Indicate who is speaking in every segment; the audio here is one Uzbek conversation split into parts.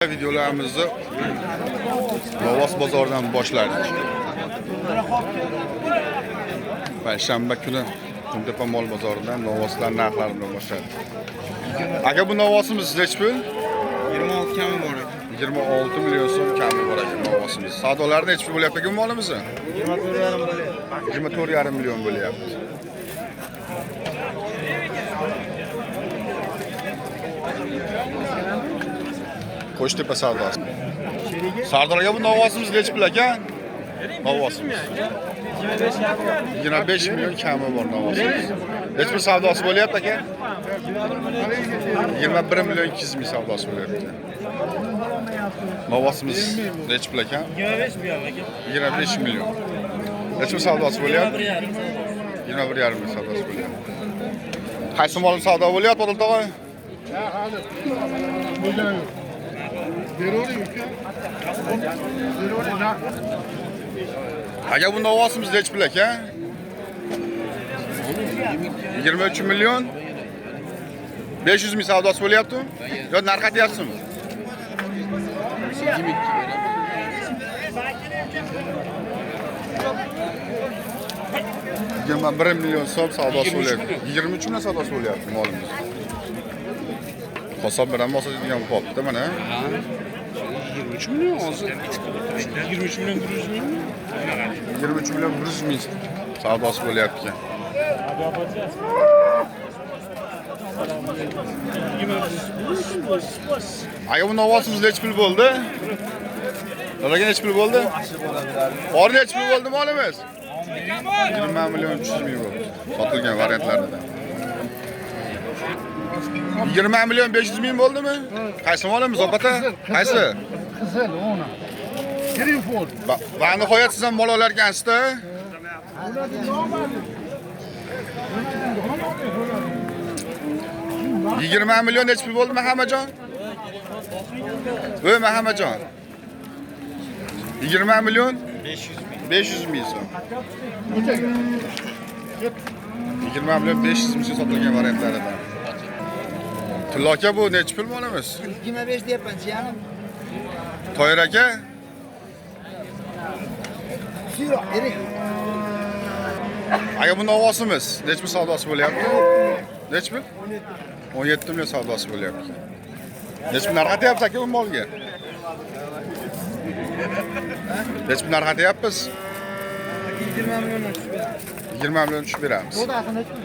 Speaker 1: Videolarimizni Novvos bozoridan boshladik. Payshanba kuni Qumtepa mol bozoridan novvoslar narxlari bilan boshladik. Aka bu novvosimiz necha pul?
Speaker 2: 26 kami bor.
Speaker 1: 26 million so'm kami bor ekan novvosimiz. Savdolar necha pul bo'lyapti ekan molimiz?
Speaker 2: 24,5 bo'lyapti.
Speaker 1: 24,5 million bo'lyapti. Qo'shtepa savdosi. Sardorga bu novvosimiz necha pul ekan? Novvosimiz 25 million kami bor novvosimiz. Necha pul savdosi bo'lyapti aka? 21 million 200 ming savdosi bo'lyapti. Novvosimiz necha pul ekan? 25 million. Necha pul savdosi bo'lyapti? 21,5 million savdosi bo'lyapti. Qaysi mol savdo bo'lyapti Odil tog'a? Aka bu novvosimiz necha pul ekan? 23 million 500 ming savdosi bo'lyapti-mi? Yo narx aytyapsizmi? 21 million so'm savdosi bo'lyapti. 23 million savdosi bo'lyapti molimiz. Qo'sab bilan bosadigan bo'pti mana.
Speaker 2: 23 million hozir. 23 million 100 ming.
Speaker 1: 23 million 100 ming savdosi bo'lyapti ekan. Aka bu novvosimiz necha pul bo'ldi? Ularga necha pul bo'ldi? Bor necha pul bo'ldi molimiz? 20 million 300 ming bo'ldi. Sotilgan variantlarida. 20 million 500 ming bo'ldimi? Qaysi molimiz opata? Qaysi?
Speaker 3: Qizil ona. Greenford.
Speaker 1: Va nihoyat siz ham mol olar ekansiz-da. 20 million necha pul bo'ldi Mahamajon? Voy Mahamajon. 20 million 500 ming so'm. 20 million 500 ming sotilgan variantlaridan. Tillo aka bu necha pul molimiz?
Speaker 3: 25 deyapman, jiyanim.
Speaker 1: Toyir aka?
Speaker 3: Suyroq, ering.
Speaker 1: Aka bu novvosimiz necha pul savdosi bo'lyapti? Necha pul? 17 million savdosi bo'lyapti. Necha pul narx aytyapsiz aka bu molga? Necha pul narx aytyapmiz?
Speaker 3: 20 milliondan tushib beramiz.
Speaker 1: 20 million tushib beramiz.
Speaker 3: Sodasi necha pul?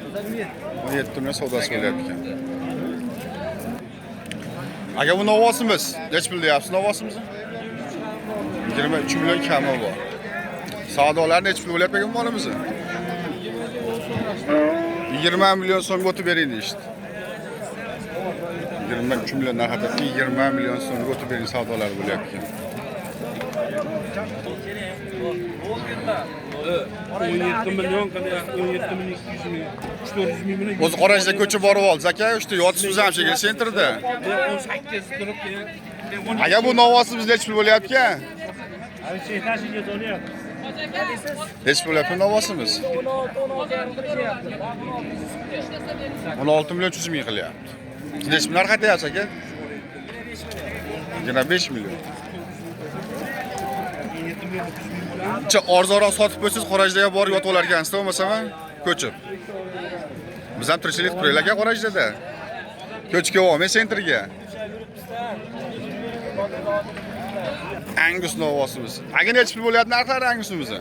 Speaker 1: 17 million savdosi bo'lyapti ekan. Aka bu novvosimiz necha pul deyapsiz novvosimizni? 23 million kami bor. Savdolar necha pul bo'lyapti ekan molimizni? 20 million so'mga o'tib bering deyishdi. 23 million narx aytdi, 20 million so'mga o'tib bering savdolar bo'lyapti ekan.
Speaker 2: 17 million qanday 17 million 200 ming 400 ming bilan
Speaker 1: O'zi Qorajda ko'chib borib oldik aka, ishda yotibsiz ham shekilli sentrda.
Speaker 2: 18 turibdi.
Speaker 1: Aka bu novvosimiz necha pul bo'lyapti ekan? Necha pul bo'lyapti novvosimiz? 16 million 300 ming qilyapti. Necha pul narx aytyapsiz aka? 25 million. Arzonroq sotib qo'ysangiz Qorajdaga borib yotib olar ekansiz, bo'lmasa-mi? Ko'chib. Biz ham tirikchilik qilib aka Qorajda. Ko'chib olmay sentrga. Angus novvosimiz. Aka necha pul bo'lyapti narxlari Angusimizni?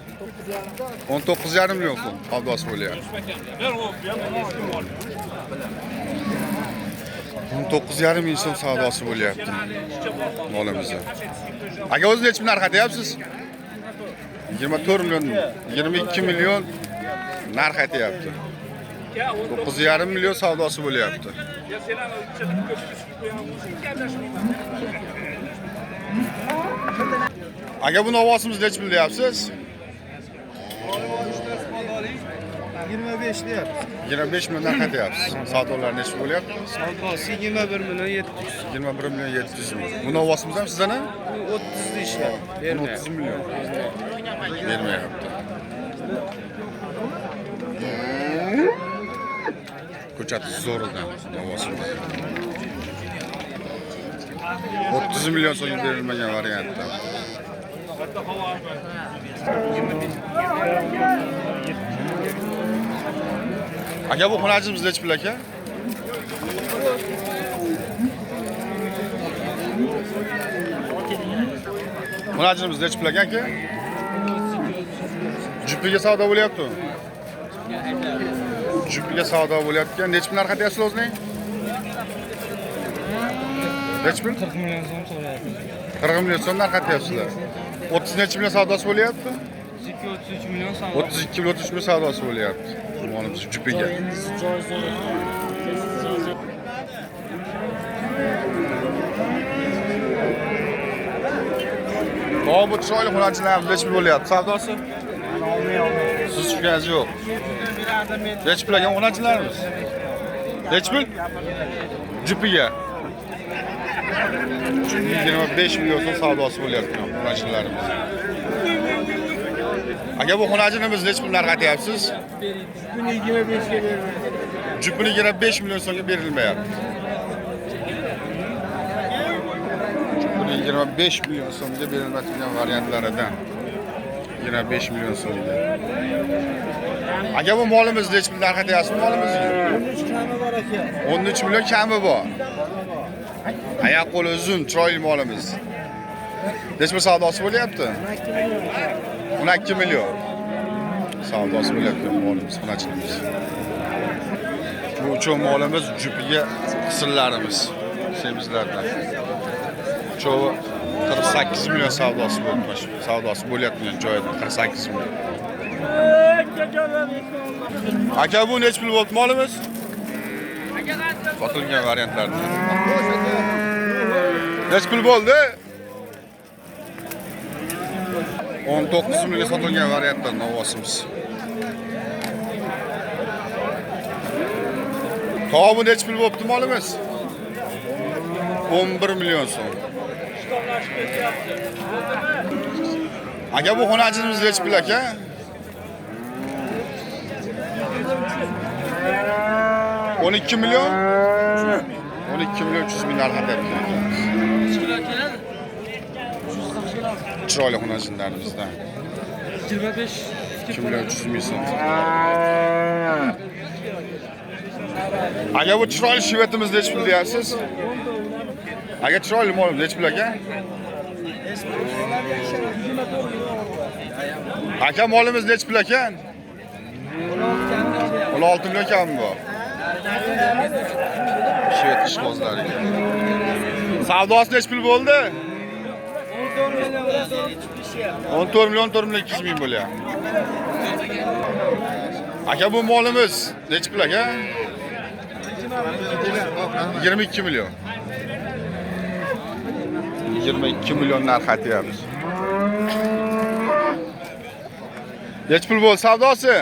Speaker 1: 19,5 million so'm savdosi bo'lyapti. 19,5 ming so'm savdosi bo'lyapti molimizni. Aka o'zi necha pul narx aytyapsiz? 24 million, 22 million narx aytyapti. 9,5 million savdosi bo'lyapti. Aka bu novvosimiz necha pul deyapsiz?
Speaker 3: 25 deyapti.
Speaker 1: 25 million narx aytyapsiz. Savdolar necha bo'lyapti?
Speaker 3: Savdosi 21 million 700.
Speaker 1: 21 million 700 ming. Bu novvosimiz ham sizdan?
Speaker 3: 30 deyishyapti.
Speaker 1: 30 million. Bermayapti. Ko'chat zo'ridan novvosimiz. 30 milyon so'mga berilmagan variantda. Aka bu xonajimiz necha pul aka? Xonajimiz necha pul aka? Jupiga savdo bo'lyapti. Jupiga savdo bo'lyapti. Necha pul narx aytyapsiz o'zing? Necha pul?
Speaker 3: 40 milyon so'm so'rayapti.
Speaker 1: 40 milyon so'm narx aytyapsizlar. 30 necha million savdosi bo'lyapti?
Speaker 3: 32-33 milyon savdo.
Speaker 1: 32 million 33 million savdosi bo'lyapti. Molimiz jupiga. Hop, bu chiroyli xonachilarimiz necha pul bo'lyapti savdosi? Siz tushganingiz yo'q. Necha pul ekan xonachilarimiz? Necha pul? Jupiga. 25 million so'm savdosi bo'lyapti xonachilarimiz. Aka bu xonajinimiz necha pul narx aytyapsiz? Jupini 25 million so'mga berilmayapti. Jupini 25 million so'mga berilmayotgan variantlaridan. 25 million so'mga. Aka bu molimiz necha pul narx aytyapsiz molimizga?
Speaker 3: 13 kami bor aka.
Speaker 1: 13 million kami bor. Oyoq qo'li uzun, chiroyli molimiz. Necha pul savdosi bo'lyapti? 12 million. Savdosi bo'lyapti molimiz, xonachimiz. Bu uchun molimiz jupiga qisirlarimiz. Semizlardan. Cho'vi 48 million savdosi bo'lmoq. Savdosi bo'layotgan joyida 48 million. Aka bu necha pul bo'ldi molimiz? Sotilgan variantlarda. Necha pul bo'ldi? 19 million sotilgan variantdan novosimiz. To'g'ri necha pul bo'libdi molimiz? 11 million so'm. Aka bu xonajimiz necha pul aka? 12 million 12 million 300 ming narx aytyapti. Chiroyli xonajinlarimizdan 2 million 300 ming so'm. Aka bu chiroyli shivetimiz necha pul deyapsiz? Aka chiroyli molim necha pul aka? Aka molimiz necha pul aka? 16 million kami bor. Shivet ishqozlariga. Savdosi necha pul bo'ldi? 14 million 200 ming bo'lyapti. Aka bu molimiz necha pul aka? 22 million. 22 million narx aytyapmiz. Necha pul bo'ldi savdosi?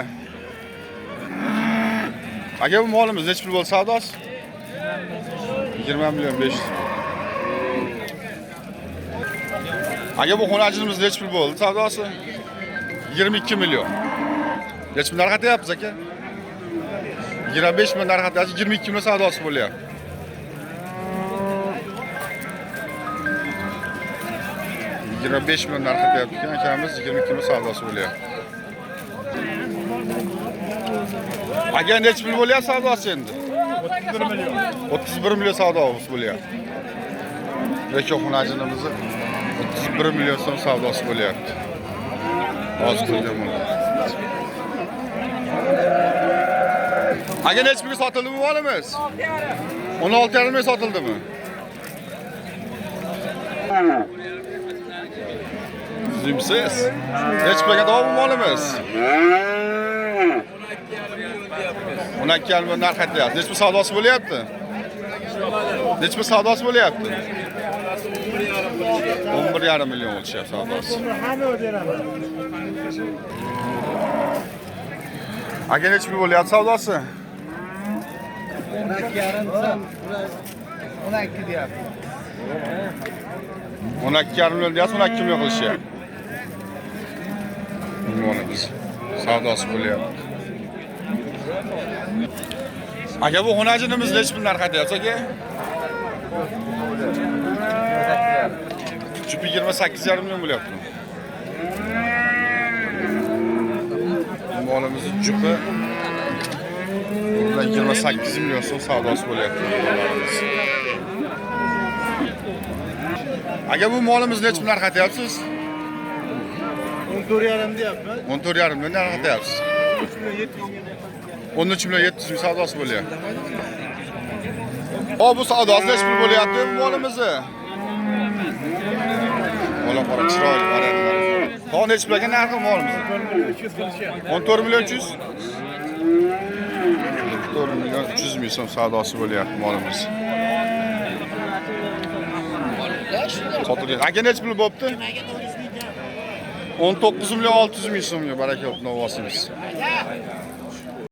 Speaker 1: Aka bu molimiz necha pul bo'ldi savdosi? 20 million 500. Aka bu xonajimiz necha pul bo'ldi savdosi? 22 million. Necha pul narx aytyapsiz aka? 25 million narx aytyapsiz, 22 million savdosi bo'lyapti. $25 million narx aytyapti ekan akamiz, 22 million savdosi bo'lyapti. Aka necha pul bo'lyapti savdosi endi? 31 million. 31 million savdosi bo'lyapti. Lekin xonajinimizni 31 million so'm savdosi bo'lyapti. Hozir qo'ygan bo'ladi. Aka necha pulga sotildimi molimiz? 16,5 ming sotildimi? Sizimsiz. Necha pulga davom molimiz? 12,5 million narx aytyapti. Necha pul savdosi bo'lyapti? Necha pul savdosi bo'lyapti? 11,5 million o'lishyapti savdosi. Aka necha pul bo'lyapti savdosi?
Speaker 3: 12 deyapti.
Speaker 1: 12,5 million deyapsiz, 12 million qilishyapti. Molimiz savdosi bo'lyapti. Aka bu xonajinimiz necha pul narx aytyapsiz aka? Jupi 28,5 million bo'lyapti. Molimizni jupi bundan 28 million so'm savdosi bo'lyapti. Aka bu molimizni nechta narx aytyapsiz?
Speaker 3: 14,5 deyapman.
Speaker 1: 14,5 million narx aytyapsiz. 13 million 700 ming savdosi bo'lyapti. O bu savdosi nech pul bo'lyapti bu molimizni? Mola qora chiroyli variantlar. Hozir nech pulga narxi molimizni? 14 million 300. 14 million 300 ming so'm savdosi bo'lyapti molimiz. Sotilgan. Aka nech pul bo'pti? 19 million 600 ming so'mga barakalloh novosimiz.